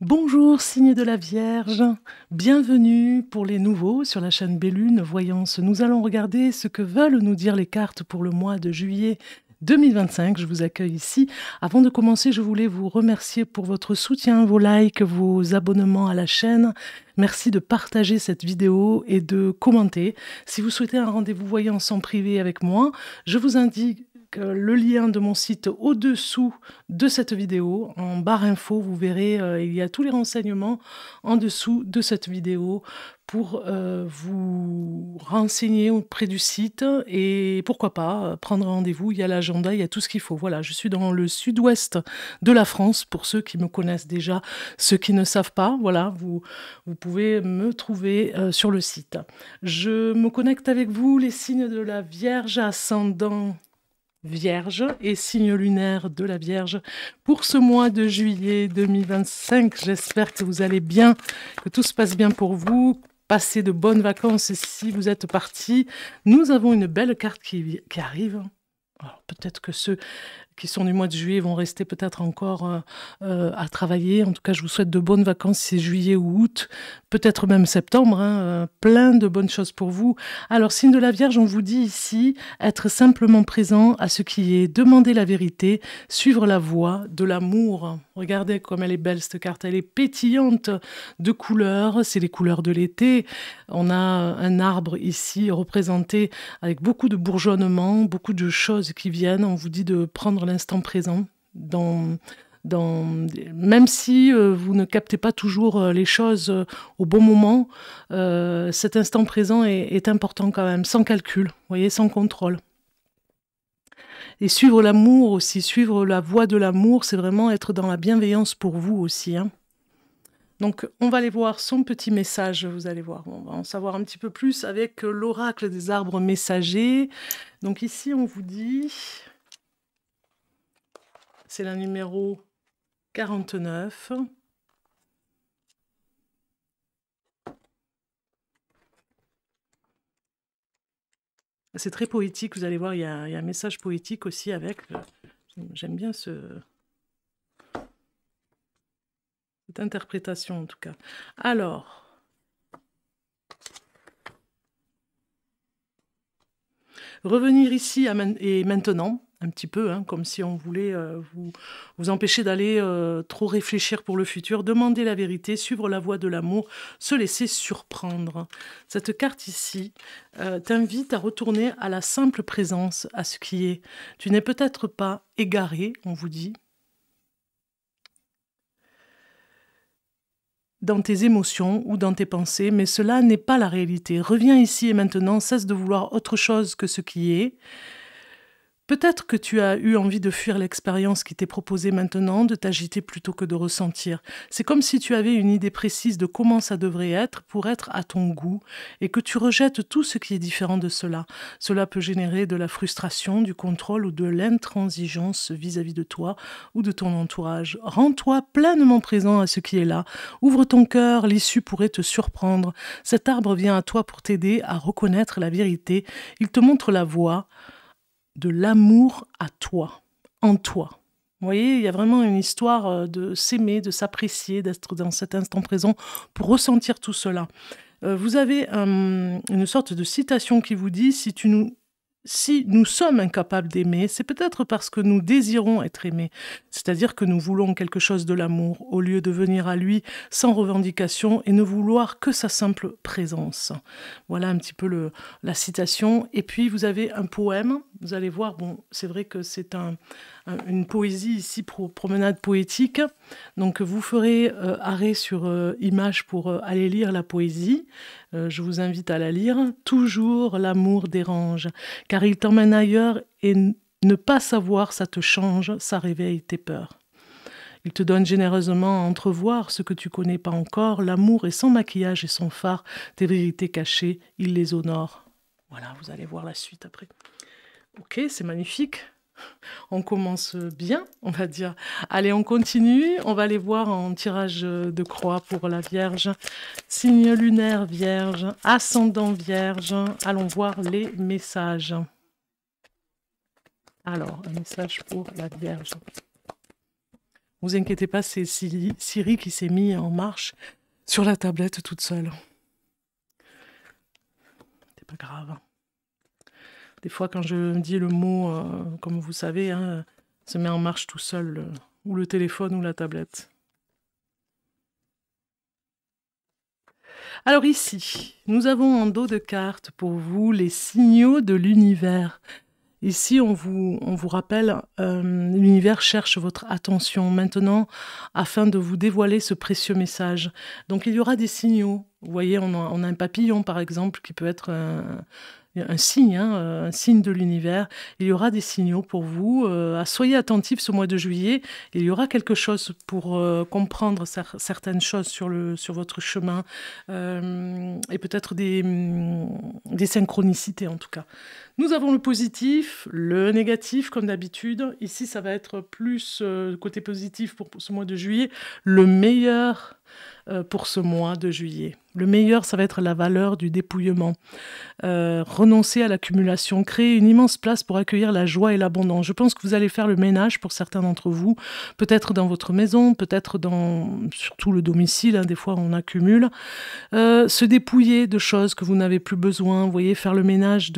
Bonjour, signe de la Vierge, bienvenue pour les nouveaux sur la chaîne Bellune Voyance. Nous allons regarder ce que veulent nous dire les cartes pour le mois de juillet 2025. Je vous accueille ici. Avant de commencer, je voulais vous remercier pour votre soutien, vos likes, vos abonnements à la chaîne. Merci de partager cette vidéo et de commenter. Si vous souhaitez un rendez-vous voyance en privé avec moi, je vous indique le lien de mon site au-dessous de cette vidéo. En barre info, vous verrez, il y a tous les renseignements en dessous de cette vidéo pour vous renseigner auprès du site et pourquoi pas prendre rendez-vous. Il y a l'agenda, il y a tout ce qu'il faut. Voilà, je suis dans le sud-ouest de la France pour ceux qui me connaissent déjà. Ceux qui ne savent pas, voilà, vous pouvez me trouver sur le site. Je me connecte avec vous, les signes de la Vierge, ascendant Vierge et signe lunaire de la Vierge pour ce mois de juillet 2025. J'espère que vous allez bien, que tout se passe bien pour vous. Passez de bonnes vacances si vous êtes partis. Nous avons une belle carte qui arrive. Alors peut-être que ceux qui sont du mois de juillet vont rester peut-être encore à travailler. En tout cas, je vous souhaite de bonnes vacances si c'est juillet ou août, peut-être même septembre. Plein de bonnes choses pour vous. Alors, signe de la Vierge, on vous dit ici être simplement présent à ce qui est, demander la vérité, suivre la voie de l'amour. Regardez comme elle est belle cette carte, elle est pétillante de couleurs, c'est les couleurs de l'été. On a un arbre ici représenté avec beaucoup de bourgeonnement, beaucoup de choses qui viennent. On vous dit de prendre l'instant présent, même si vous ne captez pas toujours les choses au bon moment, cet instant présent est important quand même, sans calcul, vous voyez, sans contrôle. Et suivre l'amour aussi, suivre la voie de l'amour, c'est vraiment être dans la bienveillance pour vous aussi. Donc, on va aller voir son petit message, vous allez voir. On va en savoir un petit peu plus avec l'oracle des arbres messagers. Donc ici, on vous dit... C'est la numéro 49. C'est très poétique, vous allez voir, il y a un message poétique aussi avec. J'aime bien cette interprétation en tout cas. Alors, revenir ici et maintenant, un petit peu, comme si on voulait vous empêcher d'aller trop réfléchir pour le futur, demander la vérité, suivre la voie de l'amour, se laisser surprendre. Cette carte ici t'invite à retourner à la simple présence, à ce qui est. Tu n'es peut-être pas égaré, on vous dit, dans tes émotions ou dans tes pensées, mais cela n'est pas la réalité. Reviens ici et maintenant, cesse de vouloir autre chose que ce qui est. Peut-être que tu as eu envie de fuir l'expérience qui t'est proposée maintenant, de t'agiter plutôt que de ressentir. C'est comme si tu avais une idée précise de comment ça devrait être pour être à ton goût et que tu rejettes tout ce qui est différent de cela. Cela peut générer de la frustration, du contrôle ou de l'intransigeance vis-à-vis de toi ou de ton entourage. Rends-toi pleinement présent à ce qui est là. Ouvre ton cœur, l'issue pourrait te surprendre. Cet arbre vient à toi pour t'aider à reconnaître la vérité. Il te montre la voie de l'amour à toi, en toi. Vous voyez, il y a vraiment une histoire de s'aimer, de s'apprécier, d'être dans cet instant présent pour ressentir tout cela. Vous avez une sorte de citation qui vous dit si nous sommes incapables d'aimer, c'est peut-être parce que nous désirons être aimés. C'est-à-dire que nous voulons quelque chose de l'amour, au lieu de venir à lui sans revendication et ne vouloir que sa simple présence. Voilà un petit peu la citation. Et puis, vous avez un poème. Vous allez voir, bon, c'est vrai que c'est une poésie ici, promenade poétique. Donc, vous ferez arrêt sur image pour aller lire la poésie. Je vous invite à la lire. Toujours l'amour dérange, car il t'emmène ailleurs et ne pas savoir, ça te change, ça réveille tes peurs. Il te donne généreusement à entrevoir ce que tu connais pas encore. L'amour est sans maquillage et sans phare. Tes vérités cachées, il les honore. Voilà, vous allez voir la suite après. Ok, c'est magnifique. On commence bien, on va dire. Allez, on continue. On va aller voir en tirage de croix pour la Vierge. Signe lunaire Vierge, ascendant Vierge. Allons voir les messages. Alors, un message pour la Vierge. Vous inquiétez pas, c'est Siri qui s'est mis en marche sur la tablette toute seule. C'est pas grave. Des fois, quand je dis le mot, comme vous savez, hein, se met en marche tout seul, ou le téléphone ou la tablette. Alors ici, nous avons en dos de carte pour vous les signaux de l'univers. Ici, on vous rappelle, l'univers cherche votre attention maintenant afin de vous dévoiler ce précieux message. Donc il y aura des signaux. Vous voyez, on a un papillon par exemple qui peut être un signe, hein, un signe de l'univers. Il y aura des signaux pour vous. Soyez attentifs ce mois de juillet. Il y aura quelque chose pour comprendre certaines choses sur votre chemin et peut-être des synchronicités en tout cas. Nous avons le positif, le négatif comme d'habitude. Ici, ça va être plus côté positif pour ce mois de juillet. Le meilleur pour ce mois de juillet. Le meilleur, ça va être la valeur du dépouillement. Renoncer à l'accumulation, créer une immense place pour accueillir la joie et l'abondance. Je pense que vous allez faire le ménage pour certains d'entre vous, peut-être dans votre maison, peut-être surtout le domicile, hein, des fois on accumule. Se dépouiller de choses que vous n'avez plus besoin, vous voyez, faire le ménage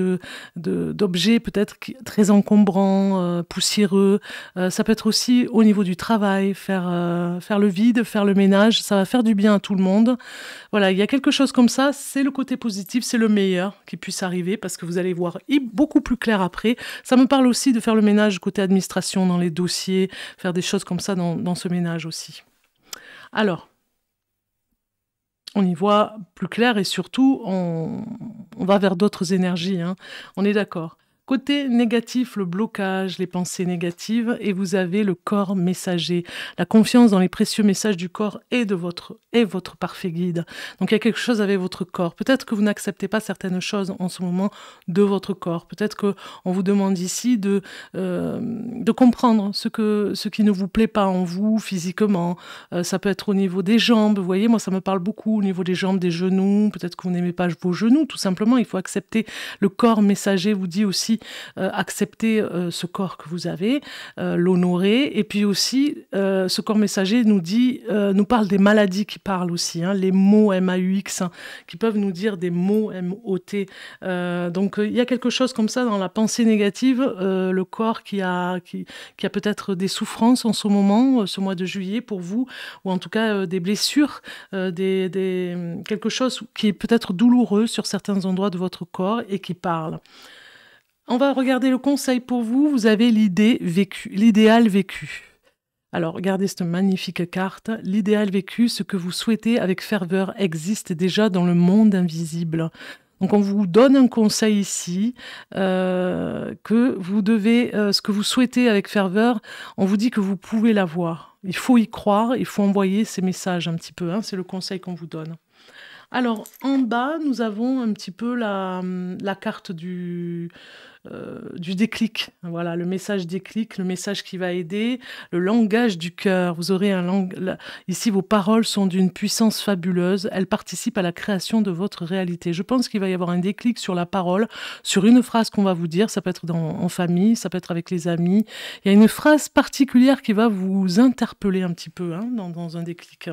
d'objets peut-être très encombrants, poussiéreux. Ça peut être aussi au niveau du travail, faire le vide, faire le ménage, ça va faire du bien à tout le monde. Voilà, il y a quelque chose comme ça, c'est le côté positif, c'est le meilleur qui puisse arriver parce que vous allez voir beaucoup plus clair après. Ça me parle aussi de faire le ménage côté administration, dans les dossiers, faire des choses comme ça dans ce ménage aussi. Alors, on y voit plus clair et surtout, on va vers d'autres énergies, hein. On est d'accord. Côté négatif, le blocage, les pensées négatives, et vous avez le corps messager, la confiance dans les précieux messages du corps et votre parfait guide. Donc il y a quelque chose avec votre corps. Peut-être que vous n'acceptez pas certaines choses en ce moment de votre corps. Peut-être qu'on vous demande ici de comprendre ce qui ne vous plaît pas en vous physiquement. Ça peut être au niveau des jambes. Vous voyez, moi ça me parle beaucoup au niveau des jambes, des genoux. Peut-être que vous n'aimez pas vos genoux, tout simplement. Il faut accepter. Le corps messager vous dit aussi accepter ce corps que vous avez, l'honorer, et puis aussi ce corps messager nous parle des maladies qui parlent aussi, hein, les mots MAUX, hein, qui peuvent nous dire des mots MOT. Donc il y a quelque chose comme ça dans la pensée négative, le corps qui a peut-être des souffrances en ce moment, ce mois de juillet pour vous, ou en tout cas des blessures, quelque chose qui est peut-être douloureux sur certains endroits de votre corps et qui parle. On va regarder le conseil pour vous. Vous avez l'idéal vécu. Alors, regardez cette magnifique carte. L'idéal vécu, ce que vous souhaitez avec ferveur, existe déjà dans le monde invisible. Donc, on vous donne un conseil ici, que vous devez, ce que vous souhaitez avec ferveur, on vous dit que vous pouvez l'avoir. Il faut y croire, il faut envoyer ces messages un petit peu, hein, c'est le conseil qu'on vous donne. Alors, en bas, nous avons un petit peu la carte du déclic. Voilà, le message déclic, le message qui va aider, le langage du cœur. Vous aurez ici, vos paroles sont d'une puissance fabuleuse. Elles participent à la création de votre réalité. Je pense qu'il va y avoir un déclic sur la parole, sur une phrase qu'on va vous dire. Ça peut être en famille, ça peut être avec les amis. Il y a une phrase particulière qui va vous interpeller un petit peu, hein, dans un déclic,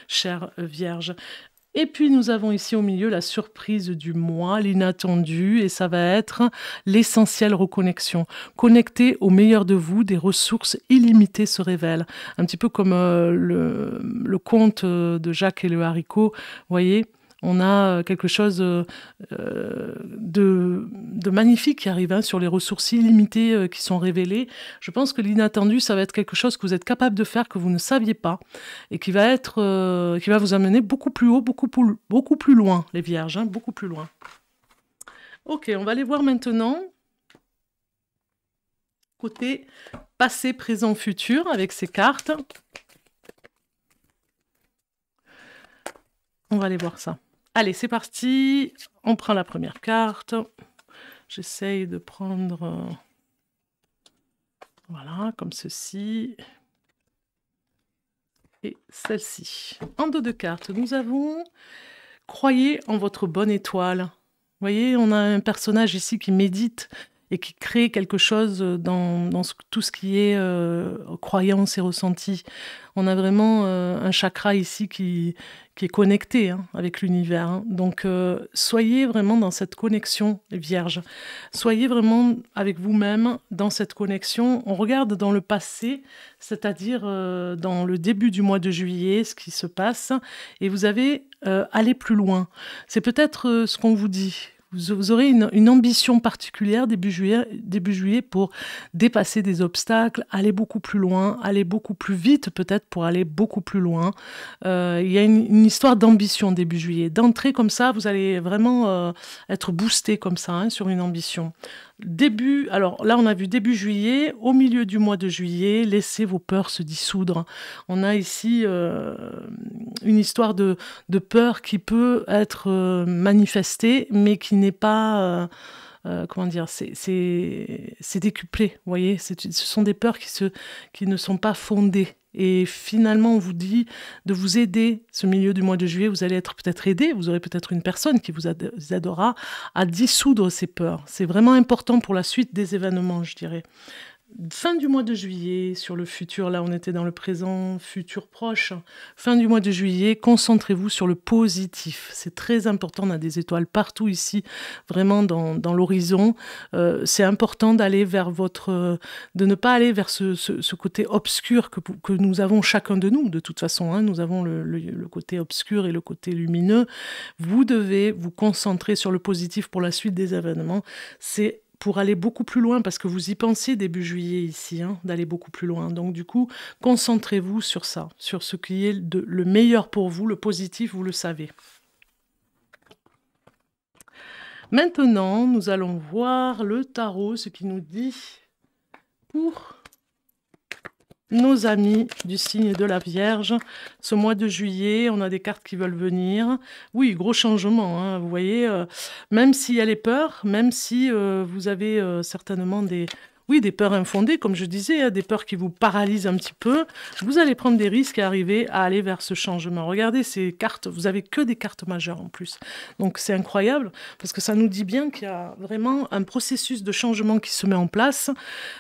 chère Vierge. Et puis nous avons ici au milieu la surprise du mois, l'inattendu, et ça va être l'essentielle reconnexion. Connecté au meilleur de vous, des ressources illimitées se révèlent. Un petit peu comme le conte de Jacques et le haricot, vous voyez, on a quelque chose de magnifique qui arrive, hein, sur les ressources illimitées qui sont révélées. Je pense que l'inattendu, ça va être quelque chose que vous êtes capable de faire, que vous ne saviez pas, et qui va vous amener beaucoup plus haut, beaucoup plus loin, les vierges, hein, beaucoup plus loin. Ok, on va aller voir maintenant côté passé, présent, futur, avec ces cartes. On va aller voir ça. Allez, c'est parti. On prend la première carte. J'essaye de prendre... voilà, comme ceci. Et celle-ci. En dos de cartes, nous avons... Croyez en votre bonne étoile. Vous voyez, on a un personnage ici qui médite et qui crée quelque chose dans tout ce qui est croyance et ressenti. On a vraiment un chakra ici qui est connecté hein, avec l'univers. Hein. Donc, soyez vraiment dans cette connexion, les vierges. Soyez vraiment avec vous-même dans cette connexion. On regarde dans le passé, c'est-à-dire dans le début du mois de juillet, ce qui se passe, et vous avez aller plus loin. C'est peut-être ce qu'on vous dit. Vous aurez une ambition particulière début juillet pour dépasser des obstacles, aller beaucoup plus loin, aller beaucoup plus vite peut-être pour aller beaucoup plus loin. Il y a une histoire d'ambition début juillet. D'entrée comme ça, vous allez vraiment être boosté comme ça hein, sur une ambition. Alors là on a vu début juillet, au milieu du mois de juillet, laissez vos peurs se dissoudre. On a ici une histoire de peur qui peut être manifestée, mais qui n'est pas... comment dire, c'est décuplé, vous voyez, ce sont des peurs qui ne sont pas fondées. Et finalement, on vous dit de vous aider. Ce milieu du mois de juillet, vous allez être peut-être aidé, vous aurez peut-être une personne qui vous aidera à dissoudre ces peurs. C'est vraiment important pour la suite des événements, je dirais. Fin du mois de juillet, sur le futur, là on était dans le présent, futur proche. Fin du mois de juillet, concentrez-vous sur le positif. C'est très important, on a des étoiles partout ici, vraiment dans l'horizon. C'est important d'aller vers de ne pas aller vers ce côté obscur que nous avons chacun de nous, de toute façon. Hein, nous avons le côté obscur et le côté lumineux. Vous devez vous concentrer sur le positif pour la suite des événements. C'est pour aller beaucoup plus loin, parce que vous y pensez début juillet ici, hein, d'aller beaucoup plus loin. Donc du coup, concentrez-vous sur ça, sur ce qui est le meilleur pour vous, le positif, vous le savez. Maintenant, nous allons voir le tarot, ce qui nous dit pour nos amis du signe de la Vierge. Ce mois de juillet, on a des cartes qui veulent venir. Oui, gros changement, hein, vous voyez, même s'il y a les peurs, même si vous avez certainement des peurs infondées, comme je disais, hein, des peurs qui vous paralysent un petit peu, vous allez prendre des risques et arriver à aller vers ce changement. Regardez ces cartes, vous avez que des cartes majeures en plus. Donc c'est incroyable, parce que ça nous dit bien qu'il y a vraiment un processus de changement qui se met en place.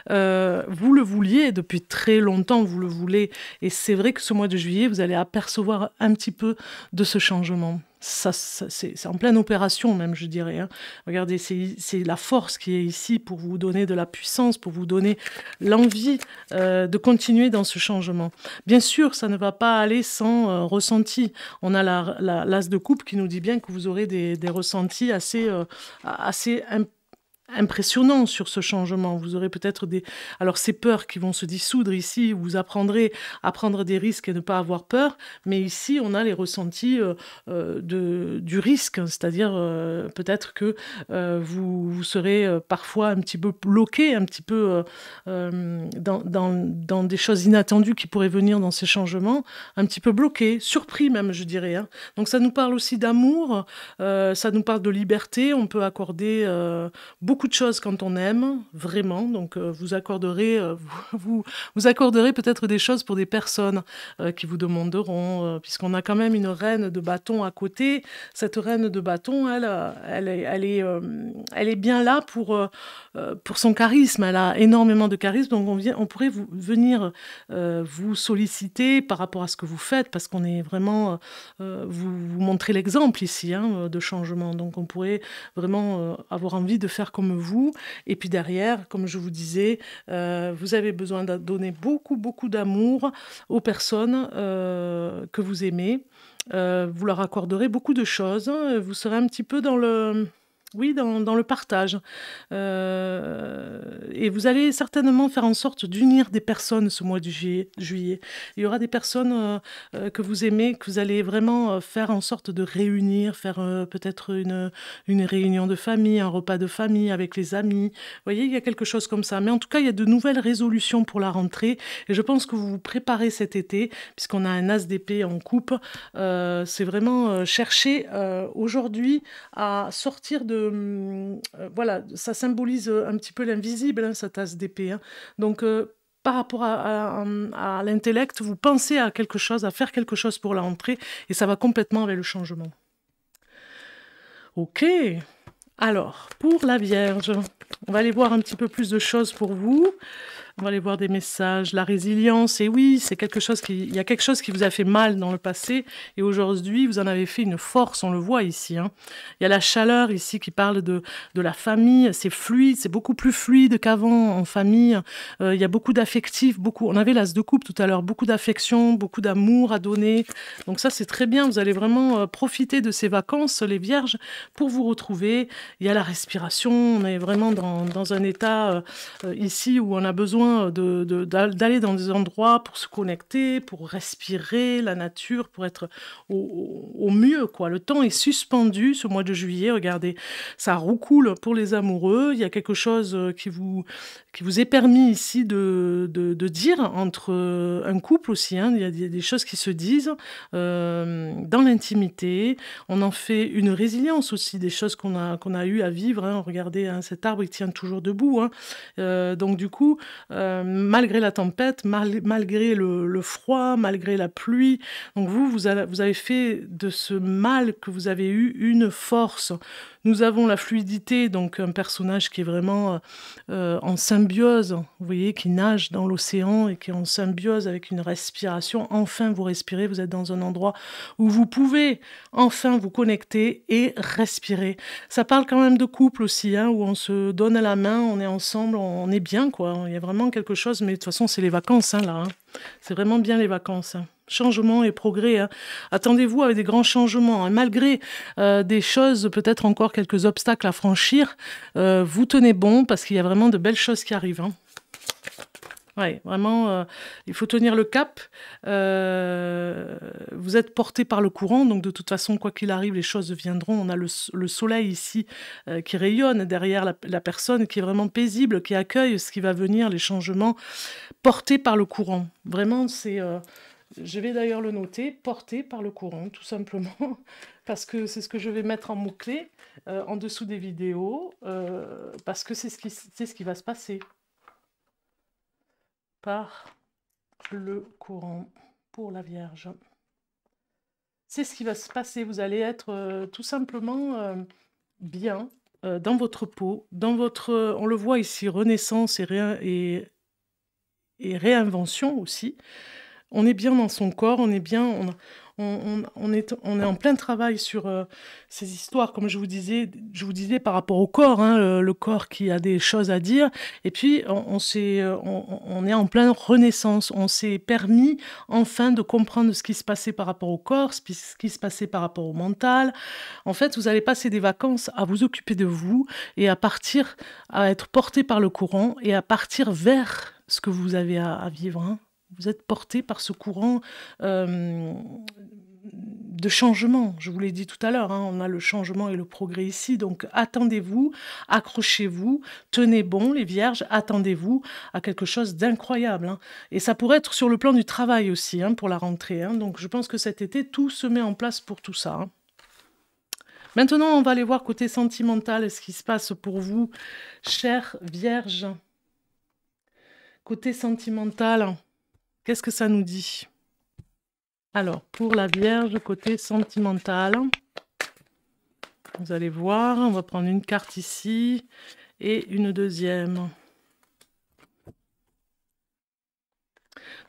Vous le vouliez, depuis très longtemps vous le voulez, et c'est vrai que ce mois de juillet, vous allez apercevoir un petit peu de ce changement. C'est en pleine opération même, je dirais. Hein. Regardez, c'est la force qui est ici pour vous donner de la puissance, pour vous donner l'envie de continuer dans ce changement. Bien sûr, ça ne va pas aller sans ressenti. On a l'as de coupe qui nous dit bien que vous aurez des ressentis assez impressionnant sur ce changement. Vous aurez peut-être alors ces peurs qui vont se dissoudre ici, vous apprendrez à prendre des risques et ne pas avoir peur, mais ici on a les ressentis du risque, c'est-à-dire peut-être que vous serez parfois un petit peu bloqué, un petit peu dans des choses inattendues qui pourraient venir dans ces changements, un petit peu bloqué, surpris même, je dirais. Hein. Donc ça nous parle aussi d'amour, ça nous parle de liberté, on peut accorder beaucoup de choses quand on aime, vraiment. Donc, vous accorderez peut-être des choses pour des personnes qui vous demanderont, puisqu'on a quand même une reine de bâton à côté. Cette reine de bâton, elle est bien là pour son charisme. Elle a énormément de charisme, donc on pourrait venir vous solliciter par rapport à ce que vous faites, parce qu'on est vraiment... vous montrez l'exemple ici hein, de changement. Donc, on pourrait vraiment avoir envie de faire comme vous. Et puis derrière, comme je vous disais, vous avez besoin de donner beaucoup, beaucoup d'amour aux personnes que vous aimez. Vous leur accorderez beaucoup de choses. Vous serez un petit peu dans le partage. Et vous allez certainement faire en sorte d'unir des personnes ce mois de juillet. Il y aura des personnes que vous aimez, que vous allez vraiment faire en sorte de réunir, faire peut-être une réunion de famille, un repas de famille avec les amis. Vous voyez, il y a quelque chose comme ça. Mais en tout cas, il y a de nouvelles résolutions pour la rentrée. Et je pense que vous vous préparez cet été, puisqu'on a un as d'épée en coupe. C'est vraiment chercher aujourd'hui à sortir de... voilà, ça symbolise un petit peu l'invisible, hein, cette tasse d'épée. Hein. Donc, par rapport à l'intellect, vous pensez à quelque chose, à faire quelque chose pour la rentrée, et ça va complètement avec le changement. Ok. Alors, pour la Vierge, on va aller voir un petit peu plus de choses pour vous. On va aller voir des messages, la résilience. Et oui, c'est quelque chose il y a quelque chose qui vous a fait mal dans le passé. Et aujourd'hui, vous en avez fait une force, on le voit ici. Hein. Il y a la chaleur ici qui parle de la famille. C'est fluide, c'est beaucoup plus fluide qu'avant en famille. Il y a beaucoup d'affectifs, on avait l'as de coupe tout à l'heure, beaucoup d'affection, beaucoup d'amour à donner. Donc ça, c'est très bien. Vous allez vraiment profiter de ces vacances, les Vierges, pour vous retrouver. Il y a la respiration. On est vraiment dans un état ici où on a besoin d'aller dans des endroits pour se connecter, pour respirer la nature, pour être au mieux, quoi. Le temps est suspendu ce mois de juillet, regardez, ça roucoule pour les amoureux, il y a quelque chose qui vous est permis ici de dire entre un couple aussi, hein. Il y a des choses qui se disent dans l'intimité, on en fait une résilience aussi, des choses qu'on a eu à vivre, hein. Regardez, hein, cet arbre, il tient toujours debout, hein. Donc du coup, malgré la tempête, malgré le froid, malgré la pluie. Donc vous avez fait de ce mal que vous avez eu une force. Nous avons la fluidité, donc un personnage qui est vraiment en symbiose, vous voyez, qui nage dans l'océan et qui est en symbiose avec une respiration. Enfin, vous respirez, vous êtes dans un endroit où vous pouvez enfin vous connecter et respirer. Ça parle quand même de couple aussi, hein, où on se donne la main, on est ensemble, on est bien, quoi. Il y a vraiment quelque chose, mais de toute façon, c'est les vacances, hein, là. Hein. C'est vraiment bien les vacances. Hein. Changement et progrès. Hein. Attendez-vous avec des grands changements. Hein. Malgré des choses, peut-être encore quelques obstacles à franchir, vous tenez bon parce qu'il y a vraiment de belles choses qui arrivent. Hein. Ouais, vraiment, il faut tenir le cap. Vous êtes porté par le courant, donc de toute façon, quoi qu'il arrive, les choses viendront. On a le soleil ici qui rayonne derrière la personne, qui est vraiment paisible, qui accueille ce qui va venir, les changements, porté par le courant. Vraiment, c'est... je vais d'ailleurs le noter, porté par le courant, tout simplement, parce que c'est ce que je vais mettre en mots-clés en dessous des vidéos, parce que c'est ce qui va se passer. Par le courant pour la Vierge. C'est ce qui va se passer. Vous allez être tout simplement bien dans votre peau, dans votre... on le voit ici, renaissance et réinvention aussi. On est bien dans son corps, on est bien... On est en plein travail sur ces histoires, comme je vous disais par rapport au corps, hein, le corps qui a des choses à dire, et puis on est en pleine renaissance, on s'est permis enfin de comprendre ce qui se passait par rapport au corps, ce qui se passait par rapport au mental. En fait, vous allez passer des vacances à vous occuper de vous, et à partir, à être porté par le courant, et à partir vers ce que vous avez à vivre, hein. Vous êtes porté par ce courant de changement, je vous l'ai dit tout à l'heure, hein, on a le changement et le progrès ici, donc attendez-vous, accrochez-vous, tenez bon les Vierges, attendez-vous à quelque chose d'incroyable. Hein. Et ça pourrait être sur le plan du travail aussi, hein, pour la rentrée, hein, donc je pense que cet été, tout se met en place pour tout ça. Hein. Maintenant, on va aller voir côté sentimental, ce qui se passe pour vous, chères Vierges. Côté sentimental... Qu'est-ce que ça nous dit? Alors, pour la Vierge, côté sentimental, vous allez voir, on va prendre une carte ici et une deuxième.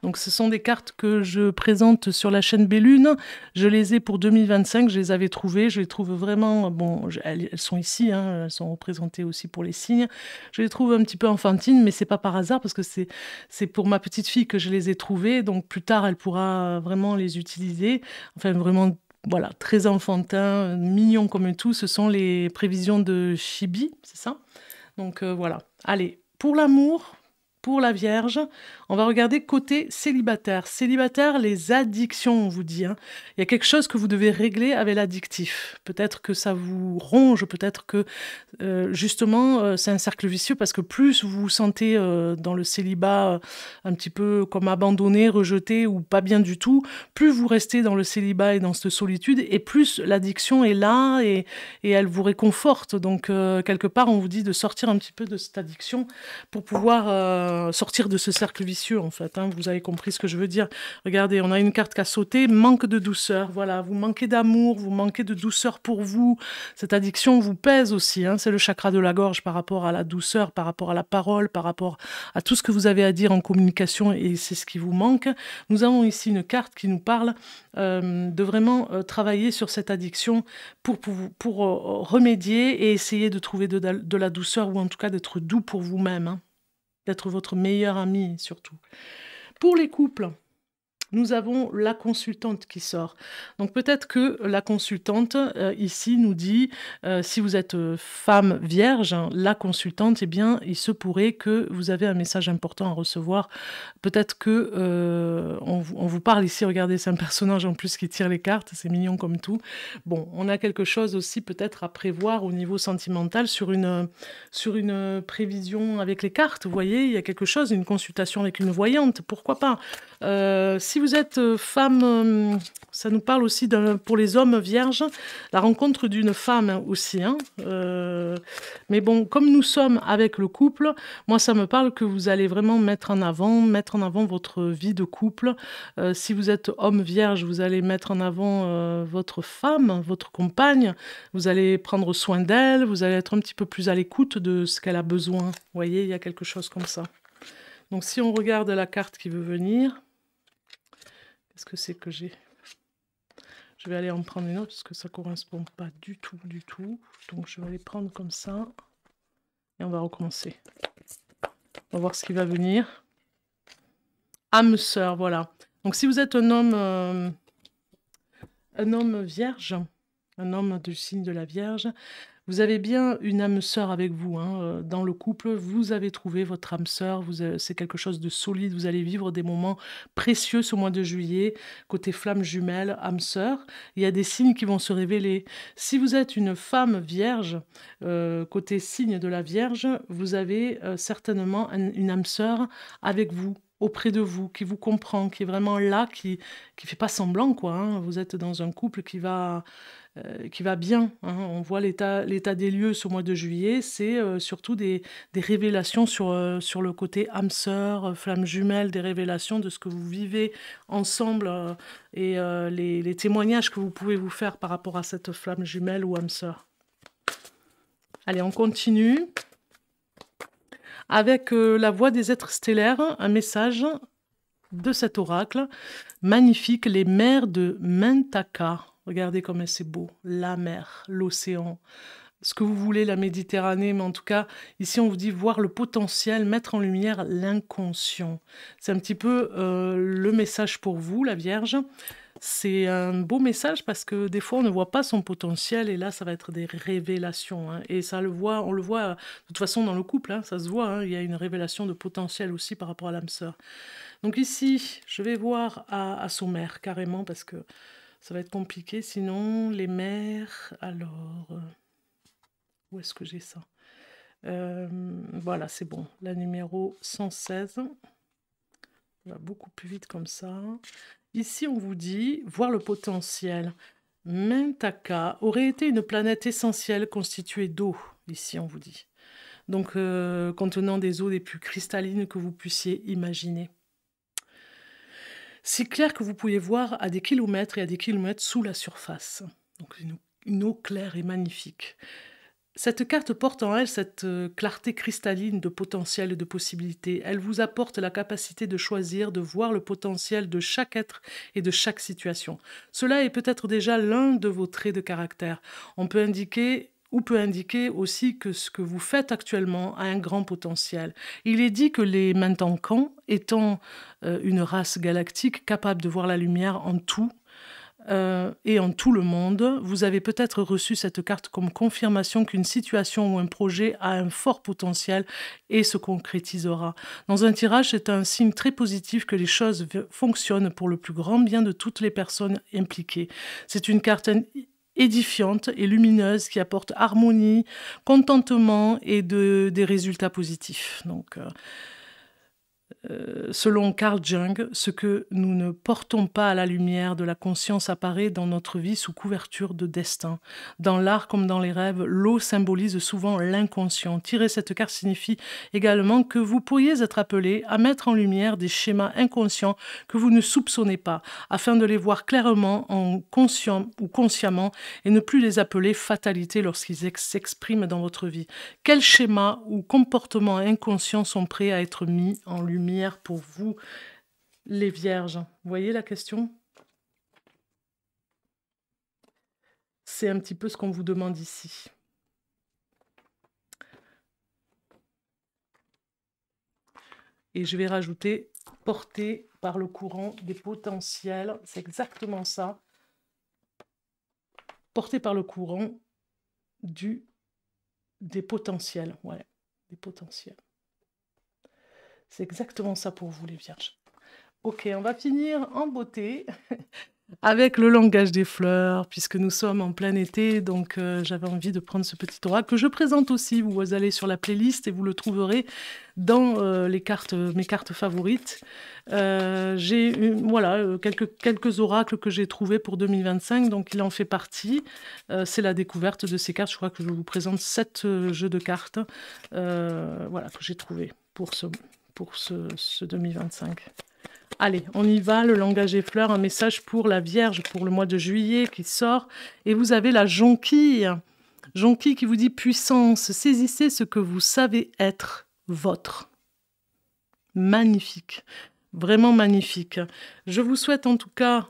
Donc, ce sont des cartes que je présente sur la chaîne Bellune. Je les ai pour 2025, je les avais trouvées. Je les trouve vraiment... Bon, elles sont ici, hein, elles sont représentées aussi pour les signes. Je les trouve un petit peu enfantines, mais c'est pas par hasard, parce que c'est pour ma petite fille que je les ai trouvées. Donc, plus tard, elle pourra vraiment les utiliser. Enfin, vraiment... Voilà, très enfantin, mignon comme tout. Ce sont les prévisions de Chibi, c'est ça? Donc, voilà. Allez, pour l'amour... Pour la Vierge, on va regarder côté célibataire. Célibataire, les addictions, on vous dit. Hein. Il y a quelque chose que vous devez régler avec l'addictif. Peut-être que ça vous ronge, peut-être que justement, c'est un cercle vicieux parce que plus vous vous sentez dans le célibat un petit peu comme abandonné, rejeté ou pas bien du tout, plus vous restez dans le célibat et dans cette solitude, et plus l'addiction est là et elle vous réconforte. Donc, quelque part, on vous dit de sortir un petit peu de cette addiction pour pouvoir... sortir de ce cercle vicieux, en fait. Hein. Vous avez compris ce que je veux dire. Regardez, on a une carte qui a sauté, manque de douceur. Voilà, vous manquez d'amour, vous manquez de douceur pour vous. Cette addiction vous pèse aussi. Hein. C'est le chakra de la gorge par rapport à la douceur, par rapport à la parole, par rapport à tout ce que vous avez à dire en communication, et c'est ce qui vous manque. Nous avons ici une carte qui nous parle de vraiment travailler sur cette addiction pour remédier et essayer de trouver de la douceur, ou en tout cas d'être doux pour vous-même, hein. D'être votre meilleur ami surtout. Pour les couples, nous avons la consultante qui sort. Donc peut-être que la consultante ici nous dit, si vous êtes femme vierge, hein, la consultante, eh bien, il se pourrait que vous avez un message important à recevoir. Peut-être que on vous parle ici, regardez, c'est un personnage en plus qui tire les cartes, c'est mignon comme tout. Bon, on a quelque chose aussi peut-être à prévoir au niveau sentimental sur une prévision avec les cartes. Vous voyez, il y a quelque chose, une consultation avec une voyante, pourquoi pas. Si vous êtes femme, ça nous parle aussi pour les hommes vierges, la rencontre d'une femme aussi. Hein, mais bon, comme nous sommes avec le couple, moi ça me parle que vous allez vraiment mettre en avant votre vie de couple. Si vous êtes homme vierge, vous allez mettre en avant votre femme, votre compagne. Vous allez prendre soin d'elle, vous allez être un petit peu plus à l'écoute de ce qu'elle a besoin. Vous voyez, il y a quelque chose comme ça. Donc si on regarde la carte qui veut venir, qu'est-ce que c'est que j'ai? Je vais aller en prendre une autre parce que ça ne correspond pas du tout. Donc je vais les prendre comme ça. Et on va recommencer. On va voir ce qui va venir. Âme sœur, voilà. Donc si vous êtes un homme vierge, un homme du signe de la Vierge, vous avez bien une âme sœur avec vous. Hein. Dans le couple, vous avez trouvé votre âme sœur. C'est quelque chose de solide. Vous allez vivre des moments précieux ce mois de juillet. Côté flamme jumelle, âme sœur, il y a des signes qui vont se révéler. Si vous êtes une femme vierge, côté signe de la Vierge, vous avez certainement une âme sœur avec vous, auprès de vous, qui vous comprend, qui est vraiment là, qui fait pas semblant, quoi. Hein. Vous êtes dans un couple qui va bien. Hein. On voit l'état des lieux ce mois de juillet, c'est surtout des révélations sur le côté âme sœur, flamme jumelle, des révélations de ce que vous vivez ensemble et les témoignages que vous pouvez vous faire par rapport à cette flamme jumelle ou âme sœur. Allez, on continue. Avec la voix des êtres stellaires, un message de cet oracle magnifique, les mers de Mentaka. Regardez comme c'est beau, la mer, l'océan, ce que vous voulez, la Méditerranée, mais en tout cas, ici on vous dit voir le potentiel, mettre en lumière l'inconscient. C'est un petit peu le message pour vous, la Vierge. C'est un beau message parce que des fois on ne voit pas son potentiel et là ça va être des révélations. Hein. Et on le voit de toute façon dans le couple, hein, ça se voit, hein, il y a une révélation de potentiel aussi par rapport à l'âme sœur. Donc ici, je vais voir à sommaire carrément parce que ça va être compliqué sinon. Les mers, alors, où est-ce que j'ai ça? Voilà, c'est bon, la numéro 116. On va beaucoup plus vite comme ça. Ici, on vous dit, voir le potentiel. Mentaka aurait été une planète essentielle constituée d'eau, ici on vous dit. Donc, contenant des eaux les plus cristallines que vous puissiez imaginer. Si clair que vous pouvez voir à des kilomètres et à des kilomètres sous la surface. Donc, une eau claire et magnifique. Cette carte porte en elle cette clarté cristalline de potentiel et de possibilités. Elle vous apporte la capacité de choisir, de voir le potentiel de chaque être et de chaque situation. Cela est peut-être déjà l'un de vos traits de caractère. On peut indiquer aussi que ce que vous faites actuellement a un grand potentiel. Il est dit que les Mentacans, étant une race galactique capable de voir la lumière en tout, et en tout le monde, vous avez peut-être reçu cette carte comme confirmation qu'une situation ou un projet a un fort potentiel et se concrétisera. Dans un tirage, c'est un signe très positif que les choses fonctionnent pour le plus grand bien de toutes les personnes impliquées. C'est une carte édifiante et lumineuse qui apporte harmonie, contentement et des résultats positifs. Donc, Selon Carl Jung, ce que nous ne portons pas à la lumière de la conscience apparaît dans notre vie sous couverture de destin. Dans l'art comme dans les rêves, l'eau symbolise souvent l'inconscient. Tirer cette carte signifie également que vous pourriez être appelé à mettre en lumière des schémas inconscients que vous ne soupçonnez pas, afin de les voir clairement en conscient ou consciemment et ne plus les appeler fatalité lorsqu'ils s'expriment dans votre vie. Quels schémas ou comportements inconscients sont prêts à être mis en lumière pour vous, les vierges? Vous voyez la question? C'est un petit peu ce qu'on vous demande ici. Et je vais rajouter porté par le courant des potentiels. C'est exactement ça. Porté par le courant des potentiels. Ouais, des potentiels. C'est exactement ça pour vous, les vierges. Ok, on va finir en beauté avec le langage des fleurs, puisque nous sommes en plein été, donc j'avais envie de prendre ce petit oracle que je présente aussi. Vous allez sur la playlist et vous le trouverez dans mes cartes favorites. J'ai voilà, quelques oracles que j'ai trouvés pour 2025, donc il en fait partie. C'est la découverte de ces cartes. Je crois que je vous présente 7 jeux de cartes voilà, que j'ai trouvés pour ce 2025. Allez, on y va, le langage des fleurs, un message pour la Vierge pour le mois de juillet qui sort. Et vous avez la jonquille. Jonquille qui vous dit puissance, saisissez ce que vous savez être votre. Magnifique, vraiment magnifique. Je vous souhaite en tout cas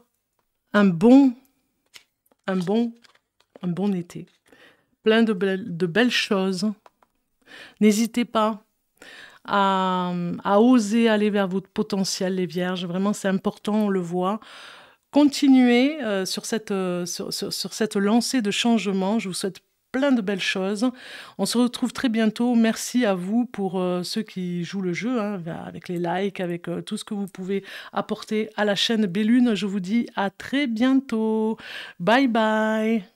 un bon été. Plein de belles choses. N'hésitez pas à oser aller vers votre potentiel, les vierges. Vraiment, c'est important, on le voit. Continuez sur cette lancée de changement. Je vous souhaite plein de belles choses. On se retrouve très bientôt. Merci à vous pour ceux qui jouent le jeu, hein, avec les likes, avec tout ce que vous pouvez apporter à la chaîne Bellune. Je vous dis à très bientôt. Bye bye.